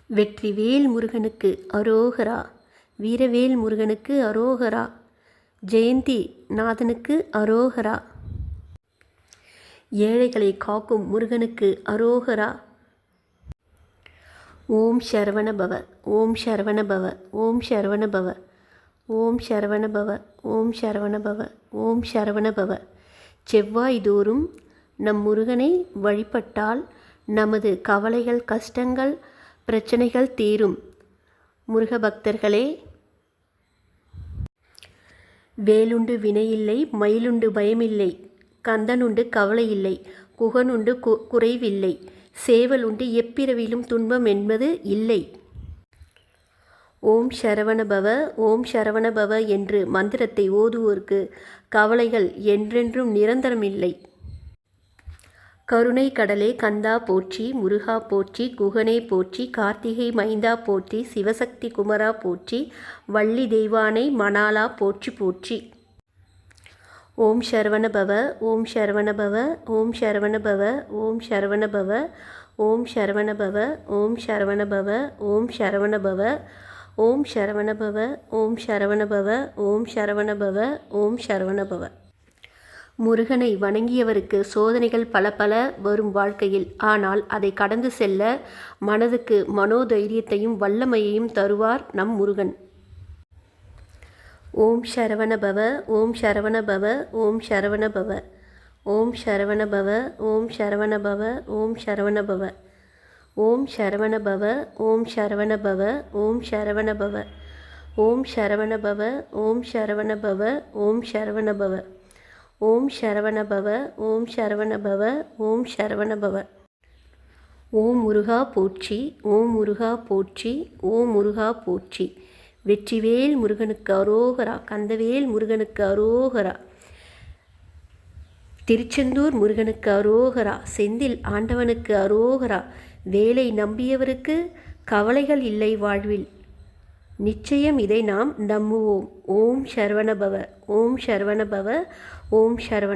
வெற்றிவேல் முருகனுக்கு அரோகரா. வீரவேல் முருகனுக்கு அரோகரா. ஜெயந்தி நாதனுக்கு அரோகரா. ஏழைகளை காக்கும் முருகனுக்கு அரோகரா. ஓம் சரவணபவ. ஓம் சரவணபவ. ஓம் சரவணபவ. ஓம் சரவணபவ. ஓம் சரவணபவ. ஓம் சரவணபவ. செவ்வாய் தோறும் நம் முருகனை வழிபட்டால் நமது கவலைகள், கஷ்டங்கள், பிரச்சனைகள் தீரும். முருக பக்தர்களே, வேலுண்டு வினையில்லை, மயிலுண்டு பயமில்லை, கந்தனுண்டு கவலை இல்லை, குகனுண்டு குறைவில்லை, சேவலுண்டு எப்பிறவிலும் துன்பம் என்பது இல்லை. ஓம் சரவணபவ. ஓம் சரவணபவ என்று மந்திரத்தை ஓதுவோருக்கு கவலைகள் என்றென்றும் நிரந்தரமில்லை. கருணை கடலே கந்தா போற்றி, முருகா போற்றி, குகனே போற்றி, கார்த்திகை மைந்தா போற்றி, சிவசக்தி குமரா போற்றி, வள்ளி தெய்வானை மணாலா போற்றி போற்றி. ஓம் சரவணபவ. ஓம் சரவணபவ. ஓம் சரவணபவ. ஓம் சரவணபவ. ஓம் சரவணபவ. ஓம் சரவணபவ. ஓம் சரவணபவ. ஓம் சரவணபவ. ஓம் சரவணபவ. ஓம் சரவணபவ. ஓம் சரவணபவ. முருகனை வணங்கியவருக்கு சோதனைகள் பல பல வரும் வாழ்க்கையில். ஆனால் அதை கடந்து செல்ல மனதுக்கு மனோதைரியத்தையும் வல்லமையையும் தருவார் நம் முருகன். ஓம் சரவணபவ. ஓம் சரவணபவ. ஓம் சரவணபவ. ஓம் சரவணபவ. ஓம் சரவணபவ. ஓம் சரவணபவ. ஓம் சரவணபவ. ஓம் சரவணபவ. ஓம் சரவணபவ. ஓம் சரவணபவ. ஓம் சரவணபவ. ஓம் சரவணபவ. ஓம் சரவணபவ. ஓம் சரவணபவ. ஓம் சரவணபவ. ஓம் முருகா போற்றி. ஓம் முருகா போற்றி. ஓம் முருகா போற்றி. வெற்றிவேல் முருகனுக்கு அரோகரா. கந்தவேல் முருகனுக்கு அரோகரா. திருச்செந்தூர் முருகனுக்கு அரோகரா. செந்தில் ஆண்டவனுக்கு அரோகரா. வேலை நம்பியவருக்கு கவலைகள் இல்லை வாழ்வில். நிச்சயம் இதை நாம் நம்புவோம். ஓம் சரவணபவ. ஓம் சரவணபவ. ஓம் சரவண